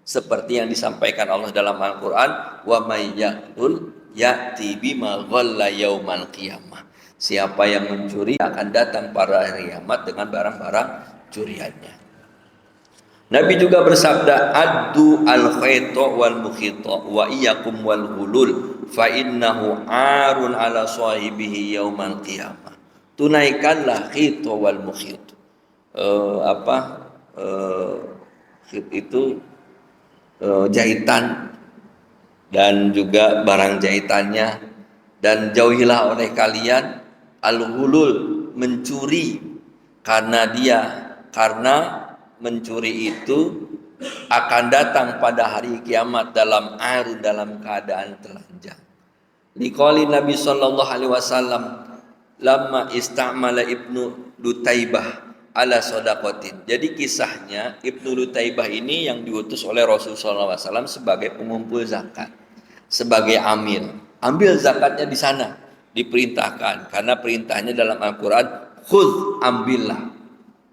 seperti yang disampaikan Allah dalam Al-Qur'an, wa may yaqtul ya'ti bima ghalla yaumal qiyamah. Siapa yang mencuri akan datang pada hari kiamat dengan barang-barang curiannya. Nabi juga bersabda, addu al-khayta wal mukhita wa iyyakum wal ghulul fa innahu arun ala sahibihi yaumal qiyamah. Tunaikanlah khita wal mukhit. Khit itu jahitan dan juga barang jahitannya, dan jauhilah oleh kalian al-ghulul, mencuri, karena mencuri itu akan datang pada hari kiamat dalam air, dalam keadaan telanjang. Liqauli Nabi sallallahu alaihi wasallam lamma istamala Ibnu Lutaibah ala sadaqatin. Jadi kisahnya Ibnu Lutaibah ini yang diutus oleh Rasulullah SAW sebagai pengumpul zakat, sebagai amil. Ambil zakatnya di sana, diperintahkan, karena perintahnya dalam Al-Quran, khudh, ambillah.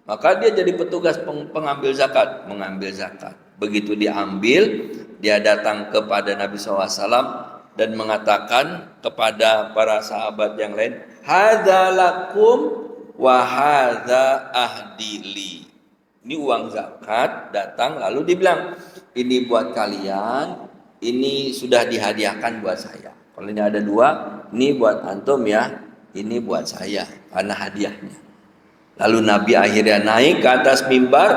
Maka dia jadi petugas pengambil zakat, mengambil zakat. Begitu diambil, dia datang kepada Nabi SAW dan mengatakan kepada para sahabat yang lain, hadza lakum wa hadza ahdili. Ini uang zakat datang, lalu dibilang, ini buat kalian, ini sudah dihadiahkan buat saya. Kalau ini ada dua, ini buat antum ya, ini buat saya karena hadiahnya. Lalu Nabi akhirnya naik ke atas mimbar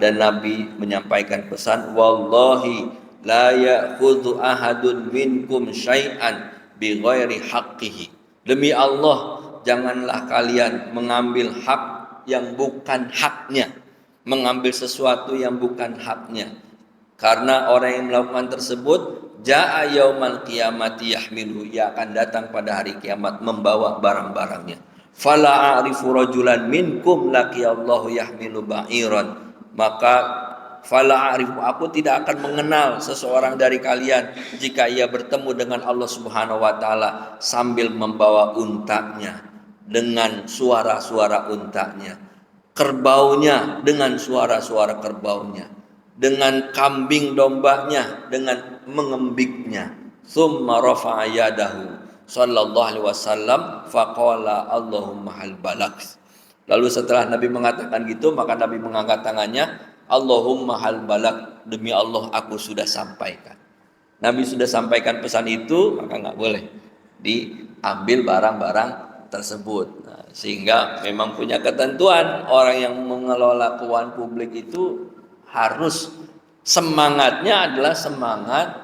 dan Nabi menyampaikan pesan, wallahi la ya'khudhu ahadun minkum syai'an bi ghairi haqqihi. Demi Allah, janganlah kalian mengambil hak yang bukan haknya, mengambil sesuatu yang bukan haknya. Karena orang yang melakukan tersebut, jaa yaumal qiyamati yahmilu, ia akan datang pada hari kiamat membawa barang-barangnya. Fala a'rifu rajulan minkum laqiyallahu yahmilu ba'iran, maka fala a'rifu, aku tidak akan mengenal seseorang dari kalian jika ia bertemu dengan Allah Subhanahu wa taala sambil membawa untanya dengan suara-suara untanya, kerbaunya dengan suara-suara kerbaunya, dengan kambing dombanya dengan mengembiknya. Tsumma rafa'a yadahu sallallahu alaihi wasallam faqala Allahumma hal balagh. Lalu setelah Nabi mengatakan gitu, maka Nabi mengangkat tangannya, Allahumma hal balagh, demi Allah aku sudah sampaikan. Nabi sudah sampaikan pesan itu, maka nggak boleh diambil barang-barang tersebut. Nah, sehingga memang punya ketentuan, orang yang mengelola keuangan publik itu harus semangatnya adalah semangat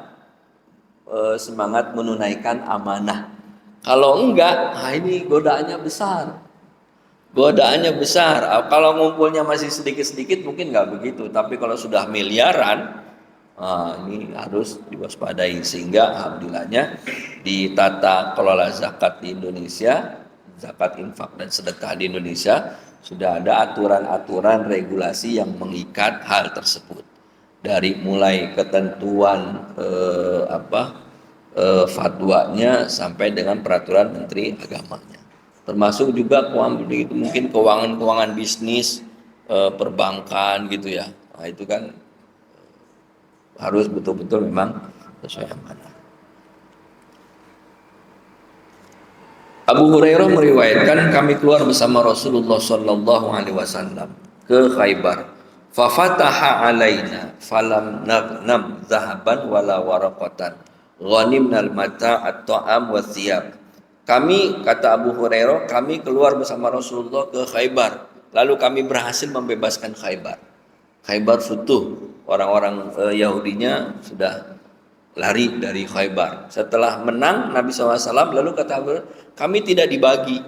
menunaikan amanah. Kalau enggak, ini godaannya besar. Kalau ngumpulnya masih sedikit-sedikit mungkin nggak begitu, tapi kalau sudah miliaran, ini harus diwaspadai. Sehingga alhamdulillahnya di tata kelola zakat di Indonesia, zakat infak dan sedekah di Indonesia, sudah ada aturan-aturan regulasi yang mengikat hal tersebut. Dari mulai ketentuan fatwanya sampai dengan peraturan Menteri Agamanya, termasuk juga mungkin keuangan bisnis, perbankan gitu ya. Nah, itu kan harus betul-betul memang sesuai amanah. Abu Hurairah meriwayatkan, kami keluar bersama Rasulullah sallallahu alaihi wasallam ke Khaybar. Fa fataha alaina falam naghnam zahaban wala waraqatan. Ghanimnal mata'at ta'am wa thiyab. Kami, kata Abu Hurairah, kami keluar bersama Rasulullah ke Khaybar. Lalu kami berhasil membebaskan Khaybar. Khaybar futuh, orang-orang Yahudinya sudah lari dari Khaybar. Setelah menang Nabi SAW, lalu kata Abu Hurairah, kami tidak dibagi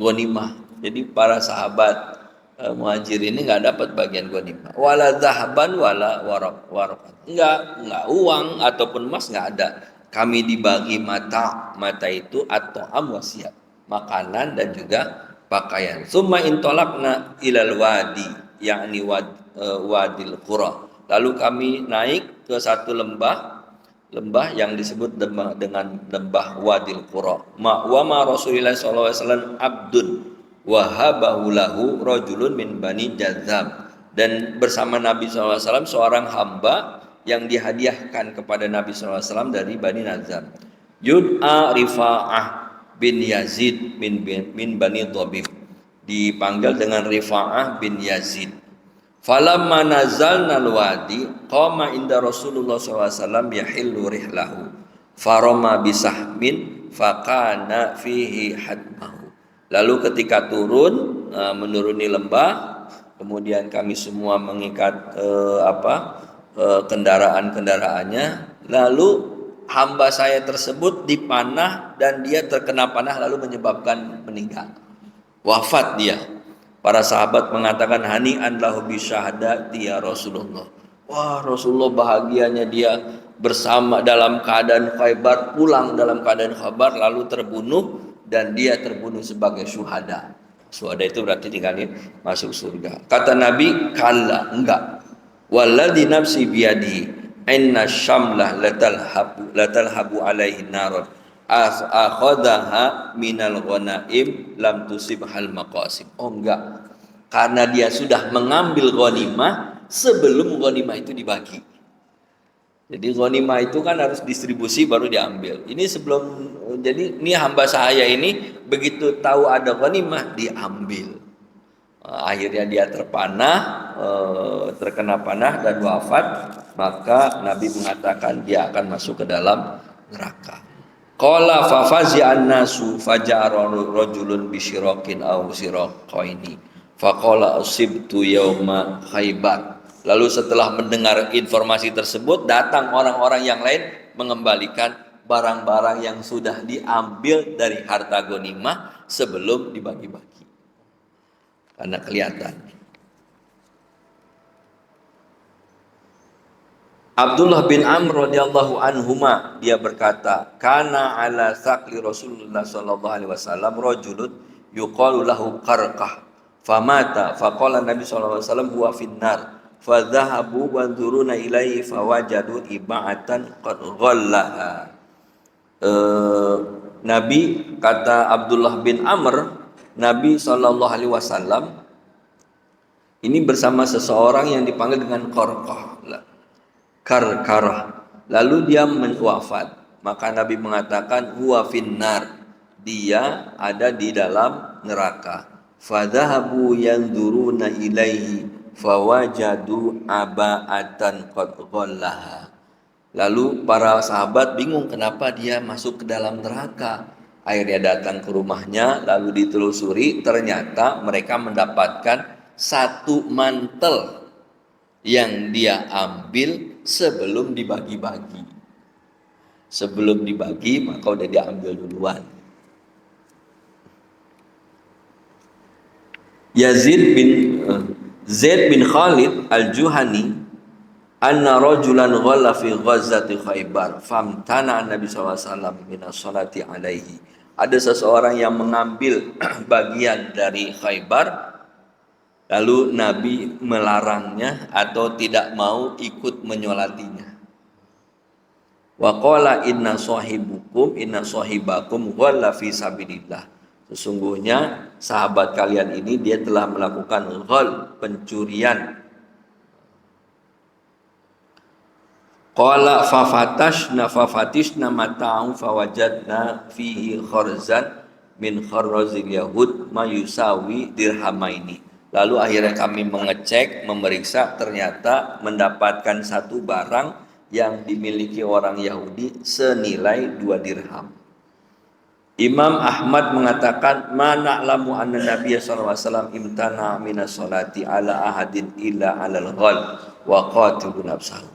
ghanimah. Jadi para sahabat muhajir ini nggak dapat bagian ghanimah. Wala zahaban wala waraq. Enggak uang ataupun emas nggak ada. Kami dibagi mata itu atau amwasiat, makanan dan juga pakaian. Summa intolakna ilal wadi, yakni wadil qura. Lalu kami naik ke satu lembah yang disebut dengan lembah Wadil Qura. Wa ma Rasulullah sallallahu alaihi wasallam abdun wahabahu lahu rajulun min bani Jadzam. Dan bersama Nabi SAW seorang hamba yang dihadiahkan kepada Nabi SAW dari Bani Nazar. Yud'a Rifa'ah bin Yazid min Bani Dhabib, dipanggil dengan Rifa'ah bin Yazid. Falamma nazalna al-wadi qama inda Rasulullah SAW yahillu rihlahu farama bisahmin fakana fihi hadmahu. Lalu ketika turun menuruni lembah, kemudian kami semua mengikat kendaraan-kendaraannya, lalu hamba saya tersebut dipanah dan dia terkena panah lalu menyebabkan meninggal, wafat dia. Para sahabat mengatakan hani'an lahu bisyahadati ya Rasulullah. Wah, Rasulullah bahagianya dia bersama dalam keadaan Khaybar, pulang dalam keadaan Khaybar lalu terbunuh, dan dia terbunuh sebagai syuhada. Syuhada itu berarti tinggalin masuk surga. Kata Nabi, kalla, enggak. Walladzi nafsi biyadihi inna syamlah latalhabu alaihi narun akhadaha minal ghanaim lam tusibhal maqasim. Oh enggak, karena dia sudah mengambil ghanimah sebelum ghanimah itu dibagi. Jadi ghanimah itu kan harus distribusi baru diambil. Ini sebelum, jadi ini hamba saya ini begitu tahu ada ghanimah diambil. Akhirnya dia terkena panah dan wafat, maka Nabi mengatakan dia akan masuk ke dalam neraka. Qala fa fazi'an nasu faja'a rajulun bi syiraqin aw siraqaini faqala usibtu yauma Khaybar. Lalu setelah mendengar informasi tersebut, datang orang-orang yang lain mengembalikan barang-barang yang sudah diambil dari harta ghanimah sebelum dibagi-bagi. Karena kelihatan. Abdullah bin Amr radhiyallahu anhuma, dia berkata, kana ala saqli Rasulullah sallallahu alaihi wasallam rajulun yuqalu lahu qarqah famata faqala Nabi sallallahu alaihi wasallam huwa finnar fadhahabu wanzuruna ilaihi fawajadu iba'atan qad ghallaha. Nabi, kata Abdullah bin Amr, Nabi sallallahu alaihi wasallam ini bersama seseorang yang dipanggil dengan Karkarah. Lalu dia wafat. Maka Nabi mengatakan huwa finnar, dia ada di dalam neraka. Fadhahabu yanzuruna ilaihi fawajadu aba'atan qad ghallaha. Lalu para sahabat bingung kenapa dia masuk ke dalam neraka. Akhirnya datang ke rumahnya, lalu ditelusuri, ternyata mereka mendapatkan satu mantel yang dia ambil sebelum dibagi-bagi. Sebelum dibagi maka udah diambil duluan. Zaid bin Khalid al-Juhani anna rajulan ghalla fi ghazati Khaybar famtana Nabi sallallahu alaihi wasallam min as-salati alaihi. Ada seseorang yang mengambil bagian dari Khaybar, lalu Nabi melarangnya atau tidak mau ikut menyolatinya. Wa qala inna sahibakum ghalla fi sabilillah. Sesungguhnya sahabat kalian ini dia telah melakukan ghal, pencurian. Qala fafatishna mata'u fawajadna fihi kharzan min kharzil yahud mayusawi dirhamaini. Lalu akhirnya kami mengecek, memeriksa, ternyata mendapatkan satu barang yang dimiliki orang Yahudi senilai 2 dirham. Imam Ahmad mengatakan, ma na'lamu anna Nabiy sallallahu alaihi wasallam imtana minas salati ala ahadin illa alal ghal wa qatilu nafsahu.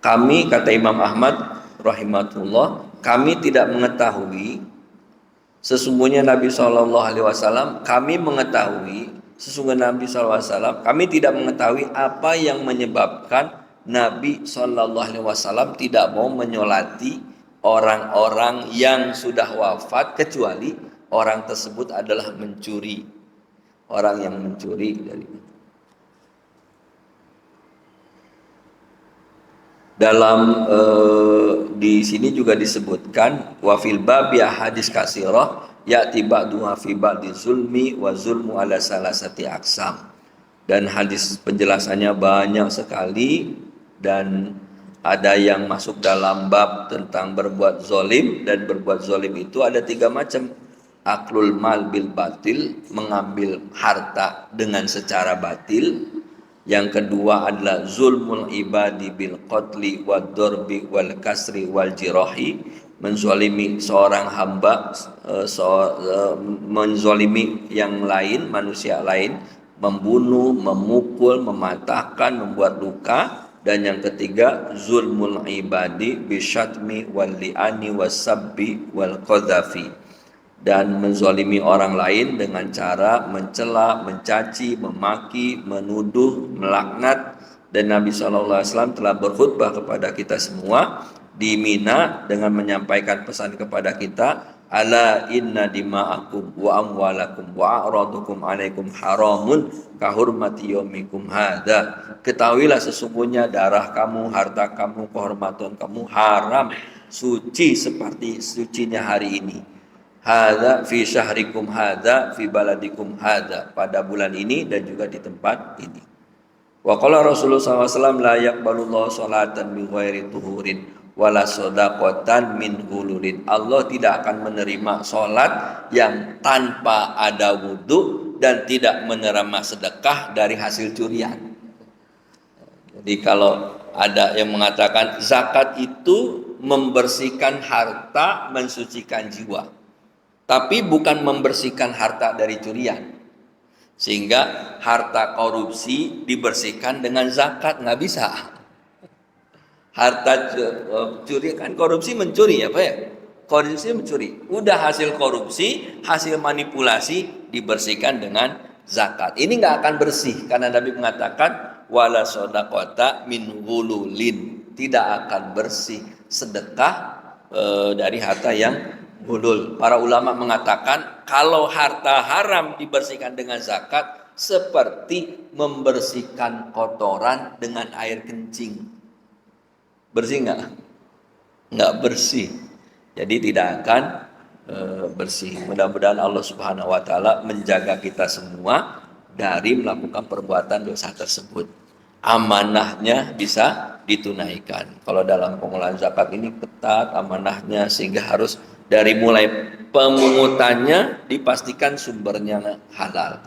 Kami, kata Imam Ahmad rahimahullah, kami tidak mengetahui sesungguhnya Nabi sallallahu alaihi wasallam, kami tidak mengetahui apa yang menyebabkan Nabi sallallahu alaihi wasallam tidak mau menyolati orang-orang yang sudah wafat, kecuali orang tersebut adalah mencuri, orang yang mencuri dari. Dalam di sini juga disebutkan wa fil bab ya hadis kasirah ya'ti ba'duha fi ba'di zulmi wa zulmu ala salasati aqsam. Dan hadis penjelasannya banyak sekali, dan Ada yang masuk dalam bab tentang berbuat zolim, dan berbuat zolim itu ada 3 macam. Aklul mal bil batil, mengambil harta dengan secara batil. Yang kedua adalah zulmul ibadi bil qatli wad dorbi wal kasri wal jirahi, menzalimi seorang hamba, menzalimi yang lain, manusia lain, membunuh, memukul, mematahkan, membuat luka. Dan yang ketiga zulmul ibadi bisyatmi wal li'ani wasabbi wal qadhafi, dan menzalimi orang lain dengan cara mencela, mencaci, memaki, menuduh, melaknat. Dan Nabi SAW telah berkhutbah kepada kita semua di Mina dengan menyampaikan pesan kepada kita, ala inna dima'akum wa amwalakum wa a'radukum alaikum haramun kahurmati yaumikum hadha. Ketahuilah sesungguhnya darah kamu, harta kamu, kehormatan kamu haram, suci seperti sucinya hari ini. Hadza fi syahrikum hadza fi baladikum hadza, pada bulan ini dan juga di tempat ini. Wa qala Rasulullah SAW, la yaqbalullahu sholatan min ghairi tuhurin wala shadaqatan min hulurin. Allah tidak akan menerima sholat yang tanpa ada wudhu dan tidak menerima sedekah dari hasil curian. Jadi kalau ada yang mengatakan zakat itu membersihkan harta, mensucikan jiwa, tapi bukan membersihkan harta dari curian. Sehingga harta korupsi dibersihkan dengan zakat, nggak bisa. Harta curi, kan korupsi mencuri, apa ya? Korupsi mencuri. Udah hasil korupsi, hasil manipulasi dibersihkan dengan zakat. Ini nggak akan bersih karena Nabi mengatakan wala sodaqota min ghululin, tidak akan bersih sedekah dari harta yang gulul. Para ulama mengatakan kalau harta haram dibersihkan dengan zakat seperti membersihkan kotoran dengan air kencing. Bersih nggak? Nggak bersih. Jadi tidak akan bersih. Mudah-mudahan Allah Subhanahu Wa Taala menjaga kita semua dari melakukan perbuatan dosa tersebut. Amanahnya bisa ditunaikan. Kalau dalam pengelolaan zakat ini ketat amanahnya, sehingga harus dari mulai pemungutannya dipastikan sumbernya halal.